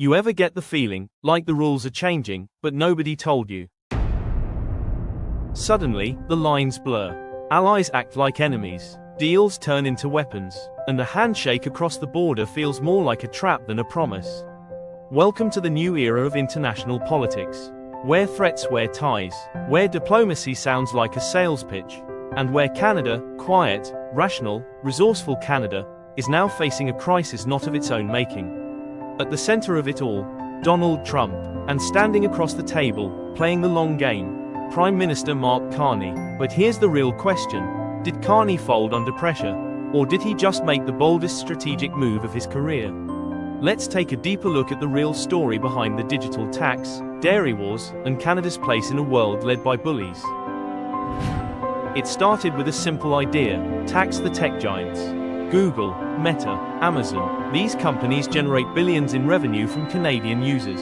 You ever get the feeling, like the rules are changing, but nobody told you? Suddenly, the lines blur. Allies act like enemies. Deals turn into weapons. And a handshake across the border feels more like a trap than a promise. Welcome to the new era of international politics. Where threats wear ties. Where diplomacy sounds like a sales pitch. And where Canada, quiet, rational, resourceful Canada, is now facing a crisis not of its own making. At the center of it all, Donald Trump, and standing across the table, playing the long game, Prime Minister Mark Carney. But here's the real question: did Carney fold under pressure, or did he just make the boldest strategic move of his career? Let's take a deeper look at the real story behind the digital tax, dairy wars, and Canada's place in a world led by bullies. It started with a simple idea: tax the tech giants. Google, Meta, Amazon, these companies generate billions in revenue from Canadian users.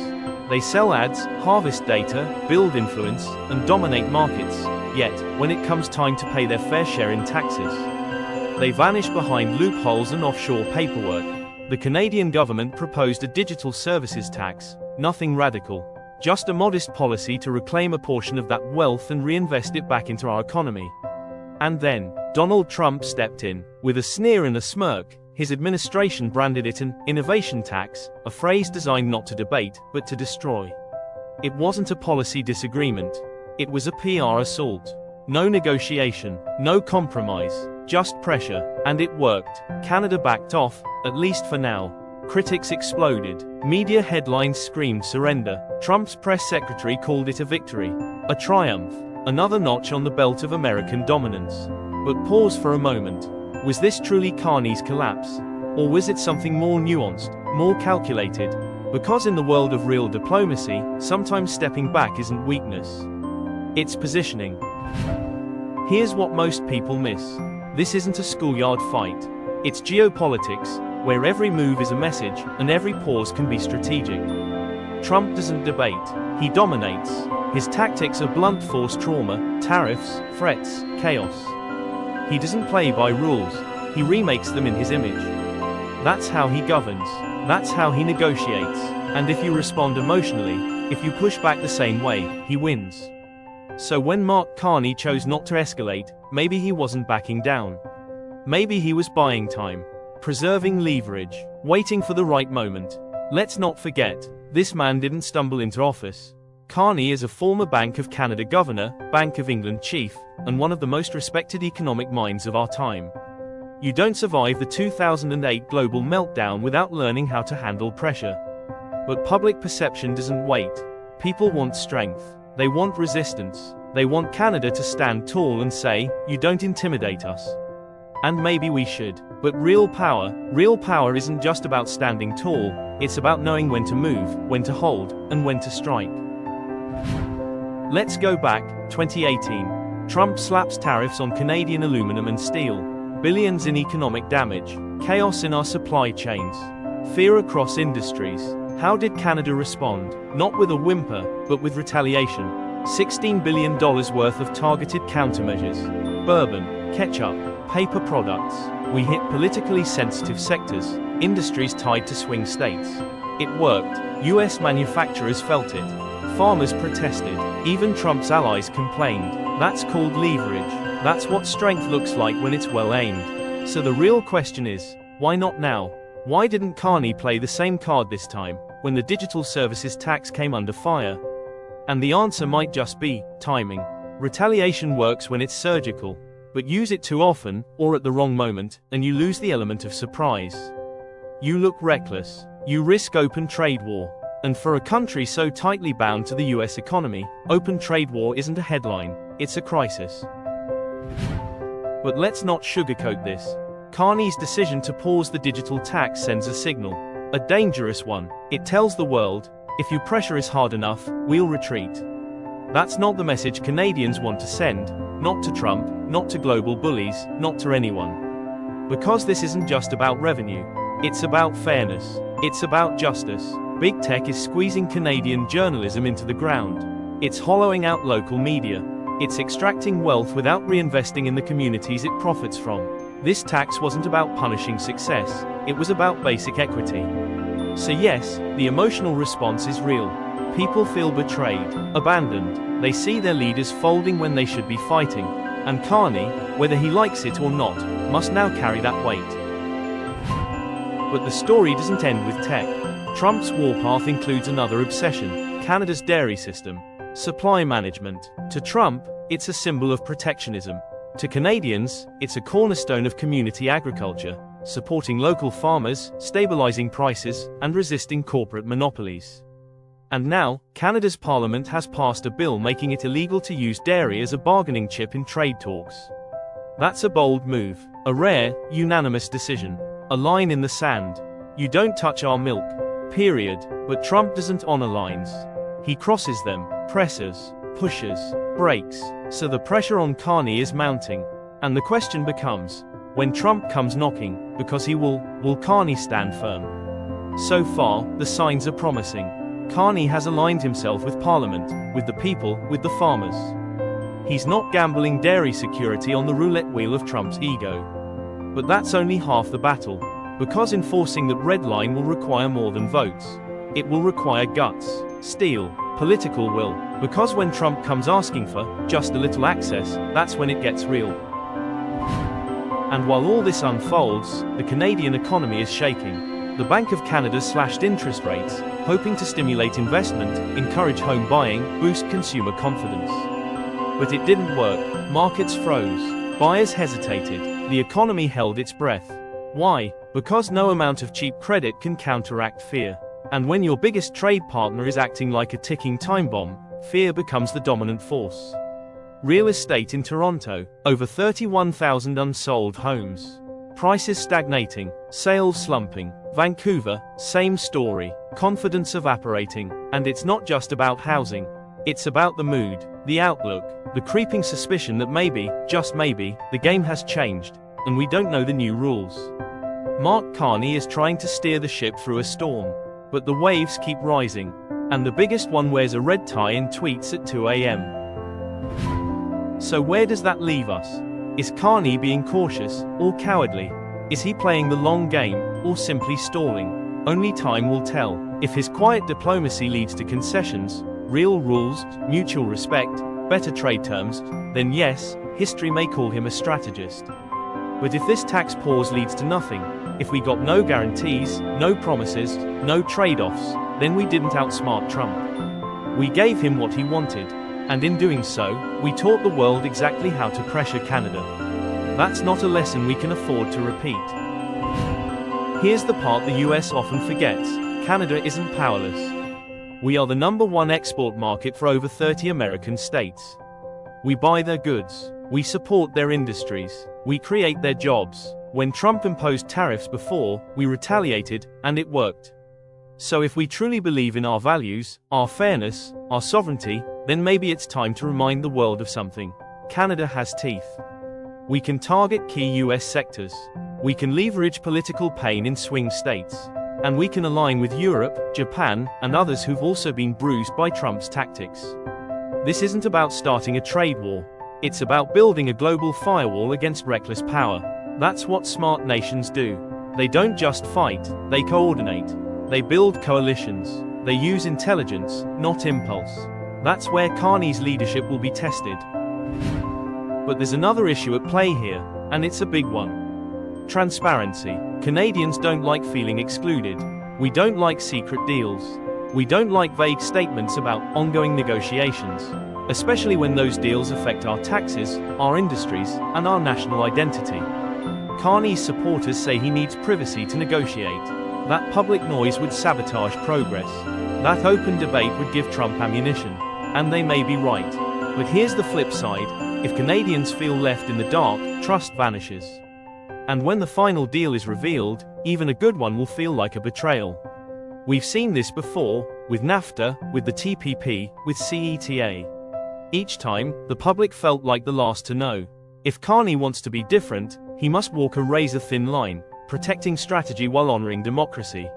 They sell ads, harvest data, build influence, and dominate markets. Yet, when it comes time to pay their fair share in taxes, they vanish behind loopholes and offshore paperwork. The Canadian government proposed a digital services tax, nothing radical, just a modest policy to reclaim a portion of that wealth and reinvest it back into our economy. And then, Donald Trump stepped in. With a sneer and a smirk, his administration branded it an innovation tax, a phrase designed not to debate, but to destroy. It wasn't a policy disagreement. It was a PR assault. No negotiation, no compromise, just pressure. And it worked. Canada backed off, at least for now. Critics exploded. Media headlines screamed surrender. Trump's press secretary called it a victory, a triumph, another notch on the belt of American dominance. But pause for a moment. Was this truly Carney's collapse? Or was it something more nuanced, more calculated? Because in the world of real diplomacy, sometimes stepping back isn't weakness. It's positioning. Here's what most people miss. This isn't a schoolyard fight. It's geopolitics, where every move is a message, and every pause can be strategic. Trump doesn't debate. He dominates. His tactics are blunt force trauma, tariffs, threats, chaos. He doesn't play by rules. He remakes them in his image. That's how he governs. That's how he negotiates. And if you respond emotionally, if you push back the same way, he wins. So when Mark Carney chose not to escalate, maybe he wasn't backing down. Maybe he was buying time, preserving leverage, waiting for the right moment. Let's not forget, this man didn't stumble into office. Carney is a former Bank of Canada governor, Bank of England chief, and one of the most respected economic minds of our time. You don't survive the 2008 global meltdown without learning how to handle pressure. But public perception doesn't wait. People want strength. They want resistance. They want Canada to stand tall and say, "You don't intimidate us." And maybe we should. But real power isn't just about standing tall, it's about knowing when to move, when to hold, and when to strike. Let's go back, 2018. Trump slaps tariffs on Canadian aluminum and steel. Billions in economic damage. Chaos in our supply chains. Fear across industries. How did Canada respond? Not with a whimper, but with retaliation. $16 billion worth of targeted countermeasures. Bourbon, ketchup, paper products. We hit politically sensitive sectors, industries tied to swing states. It worked. US manufacturers felt it. Farmers protested. Even Trump's allies complained. That's called leverage. That's what strength looks like when it's well aimed. So the real question is, why not now? Why didn't Carney play the same card this time, when the digital services tax came under fire? And the answer might just be timing. Retaliation works when it's surgical, but use it too often, or at the wrong moment, and you lose the element of surprise. You look reckless. You risk open trade war. And for a country so tightly bound to the US economy, open trade war isn't a headline, it's a crisis. But let's not sugarcoat this. Carney's decision to pause the digital tax sends a signal. A dangerous one. It tells the world, if you pressure us hard enough, we'll retreat. That's not the message Canadians want to send, not to Trump, not to global bullies, not to anyone. Because this isn't just about revenue. It's about fairness. It's about justice. Big tech is squeezing Canadian journalism into the ground. It's hollowing out local media. It's extracting wealth without reinvesting in the communities it profits from. This tax wasn't about punishing success, it was about basic equity. So yes, the emotional response is real. People feel betrayed, abandoned. They see their leaders folding when they should be fighting. And Carney, whether he likes it or not, must now carry that weight. But the story doesn't end with tech. Trump's warpath includes another obsession: Canada's dairy system. Supply management. To Trump, it's a symbol of protectionism. To Canadians, it's a cornerstone of community agriculture, supporting local farmers, stabilizing prices, and resisting corporate monopolies. And now, Canada's Parliament has passed a bill making it illegal to use dairy as a bargaining chip in trade talks. That's a bold move, a rare, unanimous decision, a line in the sand. You don't touch our milk, period. But Trump doesn't honor lines. He crosses them, presses, pushes, breaks. So the pressure on Carney is mounting. And the question becomes, when Trump comes knocking, because he will Carney stand firm? So far, the signs are promising. Carney has aligned himself with Parliament, with the people, with the farmers. He's not gambling dairy security on the roulette wheel of Trump's ego. But that's only half the battle. Because enforcing that red line will require more than votes. It will require guts, steel, political will. Because when Trump comes asking for just a little access, that's when it gets real. And while all this unfolds, the Canadian economy is shaking. The Bank of Canada slashed interest rates, hoping to stimulate investment, encourage home buying, boost consumer confidence. But it didn't work. Markets froze. Buyers hesitated. The economy held its breath. Why? Because no amount of cheap credit can counteract fear. And when your biggest trade partner is acting like a ticking time bomb, fear becomes the dominant force. Real estate in Toronto, over 31,000 unsold homes. Prices stagnating, sales slumping. Vancouver, same story, confidence evaporating. And it's not just about housing. It's about the mood, the outlook, the creeping suspicion that maybe, just maybe, the game has changed, and we don't know the new rules. Mark Carney is trying to steer the ship through a storm. But the waves keep rising. And the biggest one wears a red tie and tweets at 2 a.m. So where does that leave us? Is Carney being cautious, or cowardly? Is he playing the long game, or simply stalling? Only time will tell. If his quiet diplomacy leads to concessions, real rules, mutual respect, better trade terms, then yes, history may call him a strategist. But if this tax pause leads to nothing, if we got no guarantees, no promises, no trade-offs, then we didn't outsmart Trump. We gave him what he wanted, and in doing so, we taught the world exactly how to pressure Canada. That's not a lesson we can afford to repeat. Here's the part the US often forgets: Canada isn't powerless. We are the #1 export market for over 30 American states. We buy their goods. We support their industries. We create their jobs. When Trump imposed tariffs before, we retaliated, and it worked. So if we truly believe in our values, our fairness, our sovereignty, then maybe it's time to remind the world of something. Canada has teeth. We can target key US sectors. We can leverage political pain in swing states. And we can align with Europe, Japan, and others who've also been bruised by Trump's tactics. This isn't about starting a trade war. It's about building a global firewall against reckless power. That's what smart nations do. They don't just fight, they coordinate. They build coalitions. They use intelligence, not impulse. That's where Carney's leadership will be tested. But there's another issue at play here, and it's a big one. Transparency. Canadians don't like feeling excluded. We don't like secret deals. We don't like vague statements about ongoing negotiations, especially when those deals affect our taxes, our industries, and our national identity. Carney's supporters say he needs privacy to negotiate. That public noise would sabotage progress. That open debate would give Trump ammunition. And they may be right. But here's the flip side: if Canadians feel left in the dark, trust vanishes. And when the final deal is revealed, even a good one will feel like a betrayal. We've seen this before, with NAFTA, with the TPP, with CETA. Each time, the public felt like the last to know. If Carney wants to be different, he must walk a razor-thin line, protecting strategy while honoring democracy.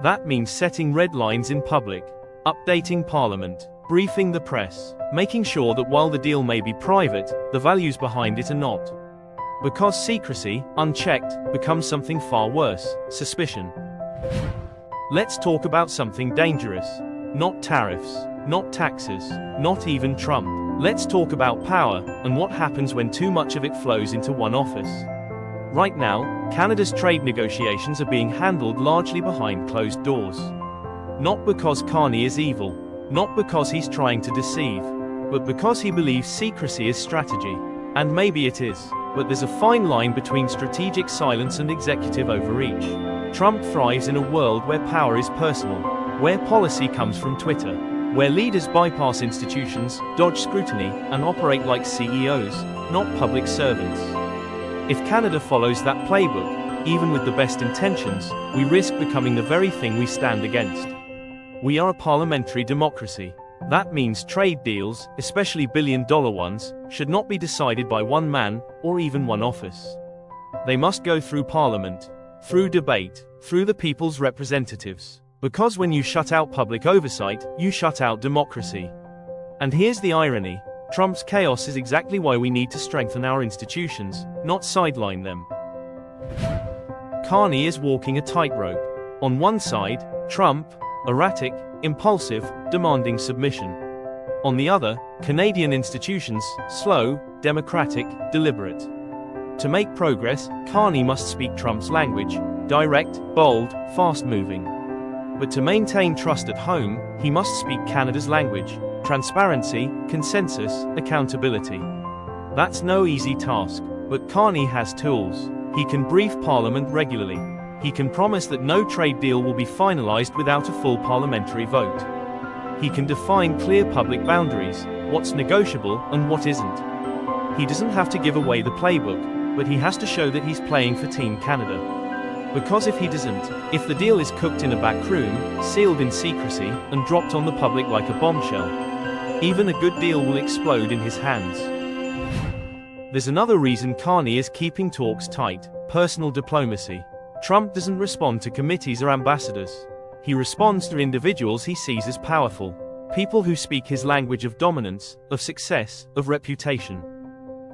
That means setting red lines in public, updating Parliament, briefing the press, making sure that while the deal may be private, the values behind it are not. Because secrecy, unchecked, becomes something far worse: suspicion. Let's talk about something dangerous. Not tariffs, not taxes, not even Trump. Let's talk about power, and what happens when too much of it flows into one office. Right now, Canada's trade negotiations are being handled largely behind closed doors. Not because Carney is evil, not because he's trying to deceive, but because he believes secrecy is strategy. And maybe it is, but there's a fine line between strategic silence and executive overreach. Trump thrives in a world where power is personal, where policy comes from Twitter, where leaders bypass institutions, dodge scrutiny, and operate like CEOs, not public servants. If Canada follows that playbook, even with the best intentions, we risk becoming the very thing we stand against. We are a parliamentary democracy. That means trade deals, especially billion-dollar ones, should not be decided by one man, or even one office. They must go through Parliament, through debate, through the people's representatives. Because when you shut out public oversight, you shut out democracy. And here's the irony. Trump's chaos is exactly why we need to strengthen our institutions, not sideline them. Carney is walking a tightrope. On one side, Trump, erratic, impulsive, demanding submission. On the other, Canadian institutions, slow, democratic, deliberate. To make progress, Carney must speak Trump's language, direct, bold, fast-moving. But to maintain trust at home, he must speak Canada's language, transparency, consensus, accountability. That's no easy task, but Carney has tools. He can brief Parliament regularly. He can promise that no trade deal will be finalized without a full parliamentary vote. He can define clear public boundaries, what's negotiable and what isn't. He doesn't have to give away the playbook, but he has to show that he's playing for Team Canada. Because if he doesn't, if the deal is cooked in a back room, sealed in secrecy, and dropped on the public like a bombshell, even a good deal will explode in his hands. There's another reason Carney is keeping talks tight: personal diplomacy. Trump doesn't respond to committees or ambassadors. He responds to individuals he sees as powerful, people who speak his language of dominance, of success, of reputation.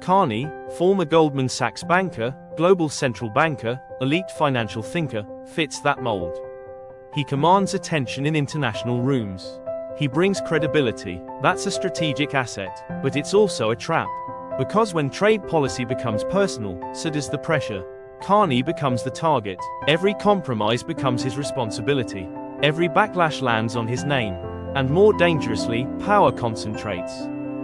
Carney, former Goldman Sachs banker, global central banker, elite financial thinker, fits that mold. He commands attention in international rooms. He brings credibility. That's a strategic asset, but it's also a trap. Because when trade policy becomes personal, so does the pressure. Carney becomes the target. Every compromise becomes his responsibility. Every backlash lands on his name. And more dangerously, power concentrates.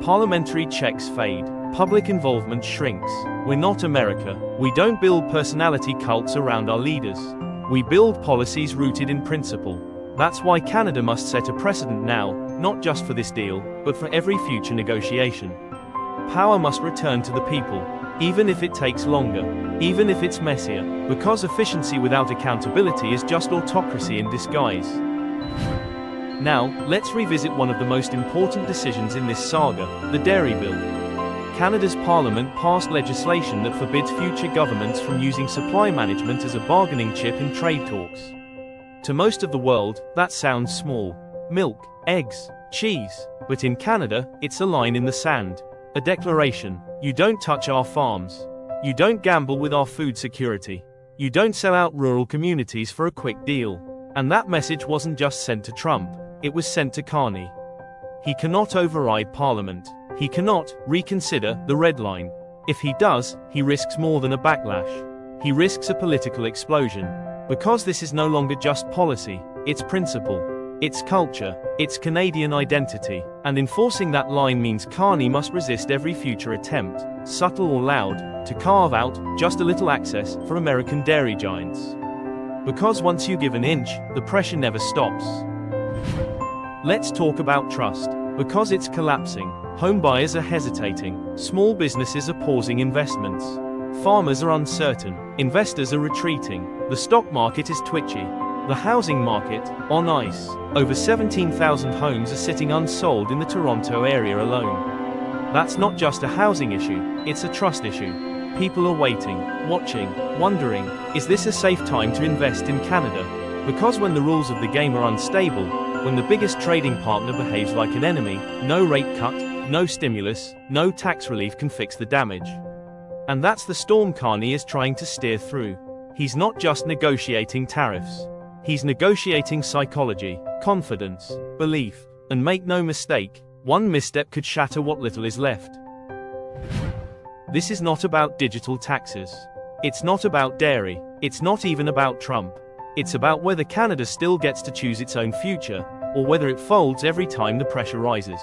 Parliamentary checks fade. Public involvement shrinks. We're not America. We don't build personality cults around our leaders. We build policies rooted in principle. That's why Canada must set a precedent now, not just for this deal, but for every future negotiation. Power must return to the people, even if it takes longer, even if it's messier, because efficiency without accountability is just autocracy in disguise. Now, let's revisit one of the most important decisions in this saga, the dairy bill. Canada's Parliament passed legislation that forbids future governments from using supply management as a bargaining chip in trade talks. To most of the world, that sounds small. Milk, eggs, cheese. But in Canada, it's a line in the sand. A declaration: you don't touch our farms. You don't gamble with our food security. You don't sell out rural communities for a quick deal. And that message wasn't just sent to Trump, it was sent to Carney. He cannot override Parliament. He cannot reconsider the red line. If he does, he risks more than a backlash. He risks a political explosion. Because this is no longer just policy, it's principle. It's culture, it's Canadian identity, and enforcing that line means Carney must resist every future attempt, subtle or loud, to carve out just a little access for American dairy giants. Because once you give an inch, the pressure never stops. Let's talk about trust. Because it's collapsing, home buyers are hesitating, small businesses are pausing investments, farmers are uncertain, investors are retreating, the stock market is twitchy. The housing market, on ice. Over 17,000 homes are sitting unsold in the Toronto area alone. That's not just a housing issue, it's a trust issue. People are waiting, watching, wondering, is this a safe time to invest in Canada? Because when the rules of the game are unstable, when the biggest trading partner behaves like an enemy, no rate cut, no stimulus, no tax relief can fix the damage. And that's the storm Carney is trying to steer through. He's not just negotiating tariffs. He's negotiating psychology, confidence, belief, and make no mistake, one misstep could shatter what little is left. This is not about digital taxes. It's not about dairy. It's not even about Trump. It's about whether Canada still gets to choose its own future, or whether it folds every time the pressure rises.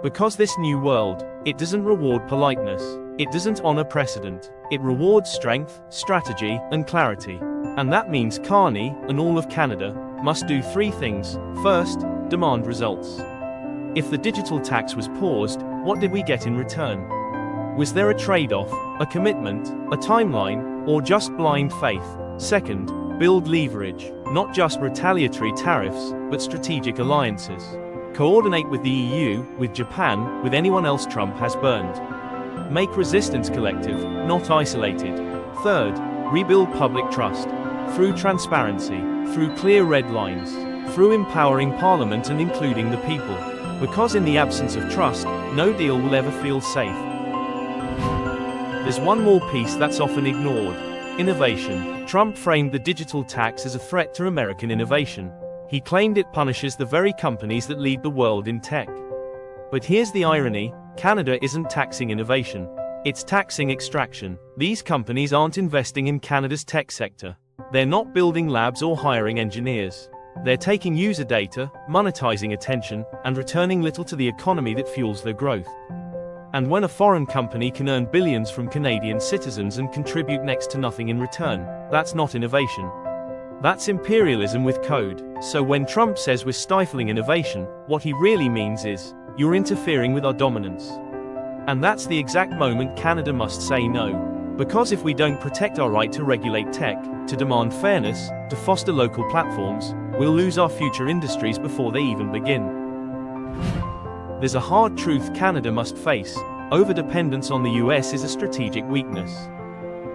Because this new world, it doesn't reward politeness. It doesn't honor precedent. It rewards strength, strategy, and clarity. And that means Carney, and all of Canada, must do three things. First, demand results. If the digital tax was paused, what did we get in return? Was there a trade-off, a commitment, a timeline, or just blind faith? Second, build leverage, not just retaliatory tariffs, but strategic alliances. Coordinate with the EU, with Japan, with anyone else Trump has burned. Make resistance collective, not isolated. Third, rebuild public trust. Through transparency, through clear red lines, through empowering Parliament and including the people. Because in the absence of trust, no deal will ever feel safe. There's one more piece that's often ignored. Innovation. Trump framed the digital tax as a threat to American innovation. He claimed it punishes the very companies that lead the world in tech. But here's the irony, Canada isn't taxing innovation. It's taxing extraction. These companies aren't investing in Canada's tech sector. They're not building labs or hiring engineers. They're taking user data, monetizing attention, and returning little to the economy that fuels their growth. And when a foreign company can earn billions from Canadian citizens and contribute next to nothing in return, that's not innovation. That's imperialism with code. So when Trump says we're stifling innovation, what he really means is, you're interfering with our dominance. And that's the exact moment Canada must say no. Because if we don't protect our right to regulate tech, to demand fairness, to foster local platforms, we'll lose our future industries before they even begin. There's a hard truth Canada must face. Overdependence on the US is a strategic weakness.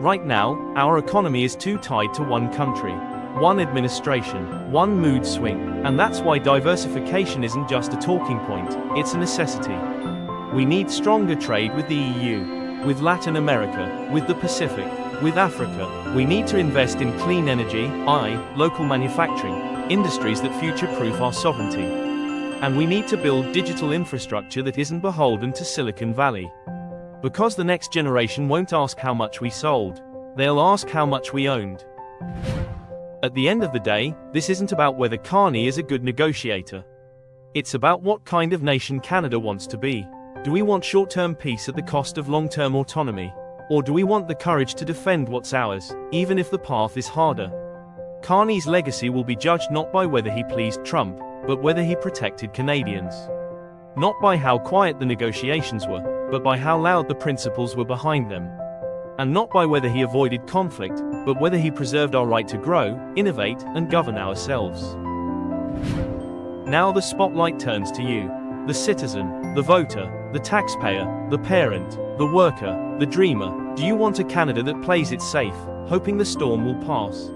Right now, our economy is too tied to one country, one administration, one mood swing, and that's why diversification isn't just a talking point, it's a necessity. We need stronger trade with the EU, with Latin America, with the Pacific, with Africa. We need to invest in clean energy, local manufacturing, industries that future-proof our sovereignty. And we need to build digital infrastructure that isn't beholden to Silicon Valley. Because the next generation won't ask how much we sold. They'll ask how much we owned. At the end of the day, this isn't about whether Carney is a good negotiator. It's about what kind of nation Canada wants to be. Do we want short-term peace at the cost of long-term autonomy? Or do we want the courage to defend what's ours, even if the path is harder? Carney's legacy will be judged not by whether he pleased Trump, but whether he protected Canadians. Not by how quiet the negotiations were, but by how loud the principles were behind them. And not by whether he avoided conflict, but whether he preserved our right to grow, innovate, and govern ourselves. Now the spotlight turns to you, the citizen, the voter, the taxpayer, the parent, the worker, the dreamer. Do you want a Canada that plays it safe, hoping the storm will pass?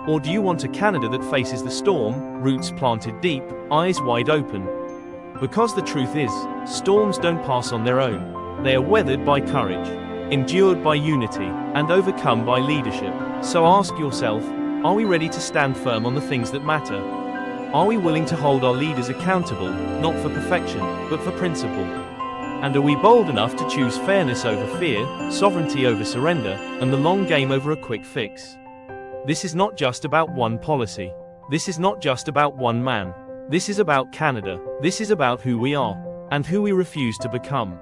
Or do you want a Canada that faces the storm, roots planted deep, eyes wide open? Because the truth is, storms don't pass on their own. They are weathered by courage, endured by unity, and overcome by leadership. So ask yourself, are we ready to stand firm on the things that matter? Are we willing to hold our leaders accountable, not for perfection, but for principle? And are we bold enough to choose fairness over fear, sovereignty over surrender, and the long game over a quick fix? This is not just about one policy. This is not just about one man. This is about Canada. This is about who we are, and who we refuse to become.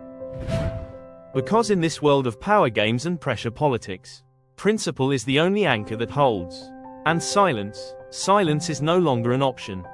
Because in this world of power games and pressure politics, principle is the only anchor that holds. And silence is no longer an option.